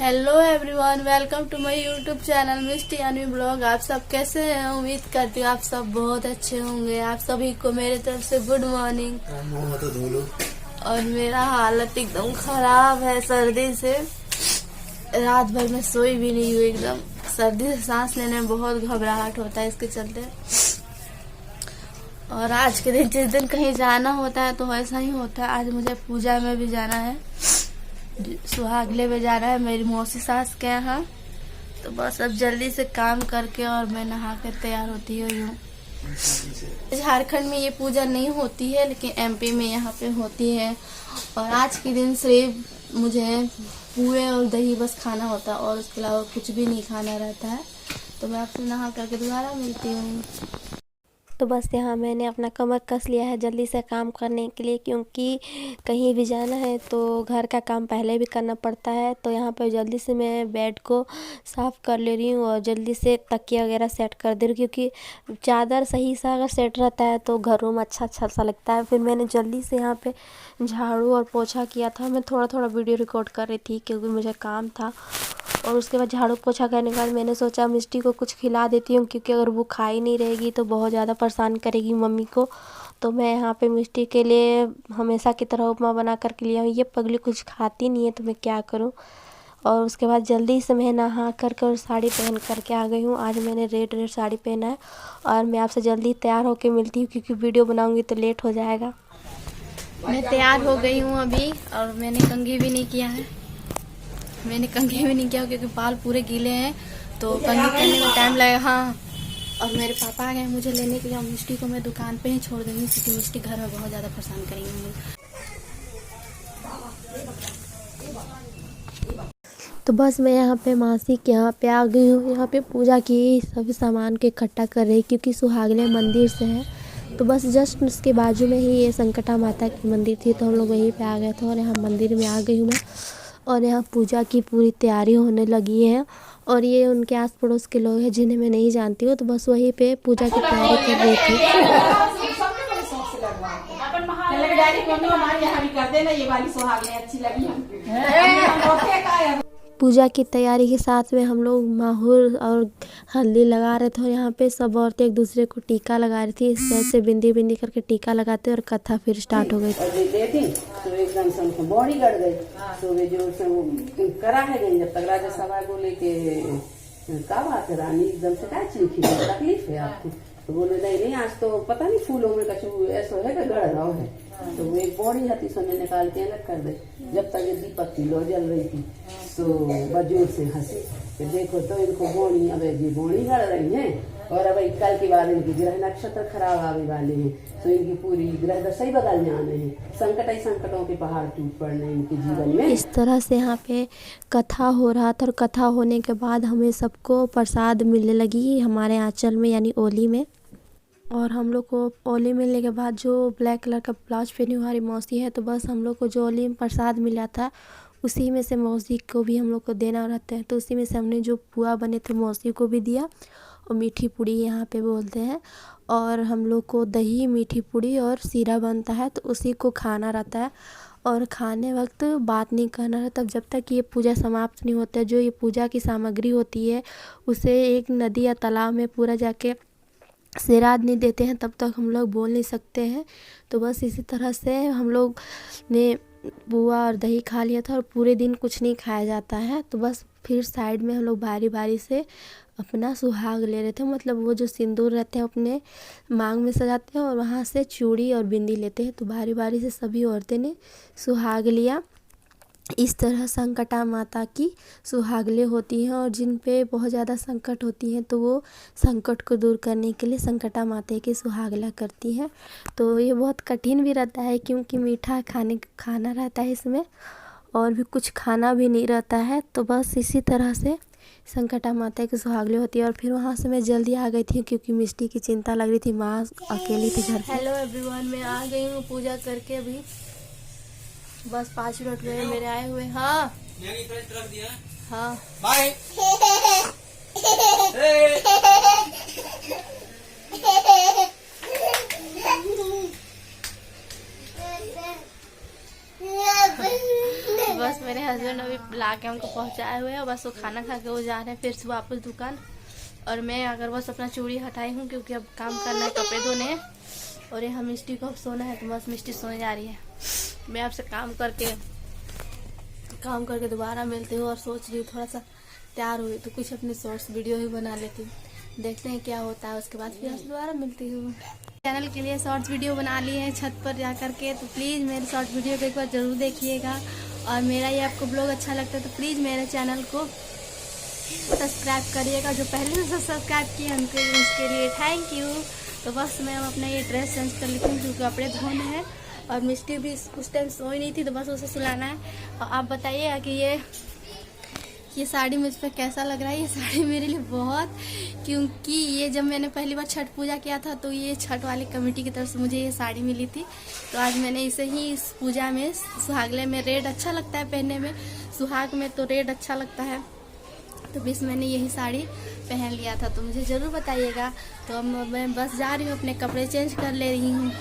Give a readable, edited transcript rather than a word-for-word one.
Hello everyone, welcome to my YouTube channel Misty यानी blog. आप सब कैसे हैं? उम्मीद करती हूँ आप सब बहुत अच्छे होंगे। आप सभी को मेरे तरफ से गुड मॉर्निंग। और मेरा हालत एकदम खराब है सर्दी से। रात भर में सोई भी नहीं हुई। एकदम सर्दी से सांस लेने में बहुत घबराहट होता है इसके चलते। और आज के दिन जिस दिन कहीं जाना होता है तो वैसा ही होता है। आज मुझे पूजा में भी जाना है, सुहागले में जाना है मेरी मौसी सास के यहाँ। तो बस अब जल्दी से काम करके और मैं नहा कर तैयार होती हूँ। झारखंड में ये पूजा नहीं होती है लेकिन एमपी में यहाँ पे होती है। और आज के दिन सिर्फ मुझे पुए और दही बस खाना होता है और उसके अलावा कुछ भी नहीं खाना रहता है। तो मैं आपसे नहा करके दोबारा मिलती हूँ। तो बस यहाँ मैंने अपना कमर कस लिया है जल्दी से काम करने के लिए, क्योंकि कहीं भी जाना है तो घर का काम पहले भी करना पड़ता है। तो यहाँ पर जल्दी से मैं बेड को साफ़ कर ले रही हूँ और जल्दी से तकिया वगैरह सेट कर दे रही हूँ, क्योंकि चादर सही सा अगर सेट रहता है तो घर रूम अच्छा सा लगता है। फिर मैंने जल्दी से यहाँ पे झाड़ू और पोछा किया था। मैं थोड़ा वीडियो रिकॉर्ड कर रही थी क्योंकि मुझे काम था। और उसके बाद झाड़ू पोछा करने के बाद मैंने सोचा मिष्टी को कुछ खिला देती हूँ, क्योंकि अगर वो खा ही नहीं रहेगी तो बहुत ज़्यादा परेशान करेगी मम्मी को। तो मैं यहाँ पे मिष्टी के लिए हमेशा की तरह उपमा बना करके लिया हूँ। ये पगली कुछ खाती नहीं है तो मैं क्या करूँ। और उसके बाद जल्दी से मैं नहा करके और साड़ी पहन करके आ गई हूँ। आज मैंने रेड साड़ी पहना है और मैं आपसे जल्दी तैयार होकर मिलती हूँ, क्योंकि वीडियो बनाऊँगी तो लेट हो जाएगा। मैं तैयार हो गई हूँ अभी और मैंने कंघी भी नहीं किया क्योंकि बाल पूरे गीले हैं तो कंघी करने में टाइम लगेगा। हाँ, और मेरे पापा आ गए मुझे लेने के लिए। मिष्टी को मैं दुकान पे ही छोड़ दूँगी क्योंकि मिष्टी घर में बहुत ज़्यादा परेशान करेंगे। तो बस मैं यहाँ पे मासी के यहाँ पे आ गई हूँ। यहाँ पे पूजा की सभी सामान को इकट्ठा कर रही, क्योंकि सुहागले मंदिर से है। तो बस जस्ट उसके बाजू में ही ये संकटा माता की मंदिर थी, तो हम लोग वहीं पे आ गए थे और यहाँ मंदिर में आ गई हूँ मैं। और यहाँ पूजा की पूरी तैयारी होने लगी है। और ये उनके आस पड़ोस के लोग हैं जिन्हें मैं नहीं जानती हूँ। तो बस वहीं पे पूजा की तैयारी कर रही थी। पूजा की तैयारी के साथ में हम लोग माहौर और हल्दी लगा रहे थे। और यहाँ पे सब औरतें एक दूसरे को टीका लगा रही थी। इस तरह से बिंदी बिंदी करके टीका लगाते और कथा फिर स्टार्ट हो गई थी। तो एकदम से उनको बॉडी गड़ गई। तो वे जो करा है गई जब तक राजा सभा बोले कि क्या बात है रानी, एकदम से क्या चिंखी तकलीफ है आपको? तो बोले नहीं आज तो पता नहीं फूलों में कछु ऐसा है कि गड़ रहा है। तो वो एक बॉडी हथी सो में निकाल के अलग कर दे। जब तक ये दीपक की लो जल रही थी तो बजूर से हंसी कि देखो तो इनको बोनी, अब ये बोनी गड़ रही है और अब कल के बाद इनकी ग्रह नक्षत्र खराब आने वाले हैं, तो इनकी पूरी ग्रह दशा ही बदल जाने हैं। संकटों के पहाड़ टूट पड़ने इनके जीवन में। इस तरह से यहाँ पे कथा हो रहा था। और कथा होने के बाद हमें सबको प्रसाद मिलने लगी हमारे आंचल में यानी ओली में। और हम लोग को ओली मिलने के बाद जो ब्लैक कलर का ब्लाउज पहनी हमारी मौसी है, तो बस हम लोग को जो ओली में प्रसाद मिला था उसी में से मौसी को भी हम लोग को देना रहता है। तो उसी में से हमने जो पुआ बने थे मौसी को भी दिया। और मीठी पूड़ी यहाँ पे बोलते हैं। और हम लोग को दही, मीठी पूड़ी और सीरा बनता है, तो उसी को खाना रहता है। और खाने वक्त बात नहीं करना रहता जब तक ये पूजा समाप्त नहीं होता है। जो ये पूजा की सामग्री होती है उसे एक नदी या तालाब में पूरा जाके श्राद्ध नहीं देते हैं, तब तक हम लोग बोल नहीं सकते हैं। तो बस इसी तरह से हम लोग ने बुआ और दही खा लिया था और पूरे दिन कुछ नहीं खाया जाता है। तो बस फिर साइड में हम लोग बारी बारी से अपना सुहाग ले रहे थे, मतलब वो जो सिंदूर रहते हैं अपने मांग में सजाते हैं और वहाँ से चूड़ी और बिंदी लेते हैं। तो बारी बारी से सभी औरतें ने सुहाग लिया। इस तरह संकटा माता की सुहागले होती हैं और जिन पे बहुत ज़्यादा संकट होती हैं तो वो संकट को दूर करने के लिए संकटा माता की सुहागला करती हैं। तो ये बहुत कठिन भी रहता है, क्योंकि मीठा खाना रहता है इसमें और भी कुछ खाना भी नहीं रहता है। तो बस इसी तरह से संकटा माता की सुहागले होती है। और फिर वहाँ से मैं जल्दी आ गई थी क्योंकि मिष्टी की चिंता लग रही थी, माँ अकेली थी घर पे। हेलो एवरीवन, मैं आ गई हूँ पूजा करके। अभी बस 5 मिनट हुए मेरे आए हुए। हाँ हाँ बाय। बस मेरे हस्बैंड अभी ला के हमको पहुँचाए हुए हैं। बस वो खाना खा के वो जा रहे हैं फिर से वापस दुकान। और मैं अगर बस अपना चूड़ी हटाई हूँ क्योंकि अब काम करना है, कपड़े धोने हैं। और ये हम मिस्टी को सोना है तो बस मिस्टी सोने जा रही है। मैं आपसे काम करके दोबारा मिलती हूँ और सोच रही हूँ थोड़ा सा तैयार हुई तो कुछ अपने शॉर्ट्स वीडियो ही बना लेती हूँ। देखते हैं क्या होता है, उसके बाद फिर आपसे दोबारा मिलती हूँ। चैनल के लिए शॉर्ट्स वीडियो बना लिए हैं छत पर जा करके, तो प्लीज़ मेरे शॉर्ट वीडियो को एक बार ज़रूर देखिएगा। और मेरा ये आपको ब्लॉग अच्छा लगता है तो प्लीज़ मेरे चैनल को सब्सक्राइब करिएगा। जो पहले से सब्सक्राइब किए उनके उसके लिए थैंक यू। तो बस मैं अपना ये ड्रेस चेंज कर लेती हूँ क्योंकि कपड़े धोने हैं। और मिस्टी भी उस टाइम सोई नहीं थी तो बस उसे सुलाना है। और आप बताइएगा कि ये साड़ी मुझ पर कैसा लग रहा है। ये साड़ी मेरे लिए बहुत, क्योंकि ये जब मैंने पहली बार छठ पूजा किया था तो ये छठ वाली कमेटी की तरफ से मुझे ये साड़ी मिली थी। तो आज मैंने इसे ही इस पूजा में सुहागले में रेड अच्छा लगता है पहनने में, सुहाग में तो रेड अच्छा लगता है, तो बस मैंने यही साड़ी पहन लिया था। तो मुझे ज़रूर बताइएगा। तो अब मैं बस जा रही हूँ, अपने कपड़े चेंज कर ले रही हूँ।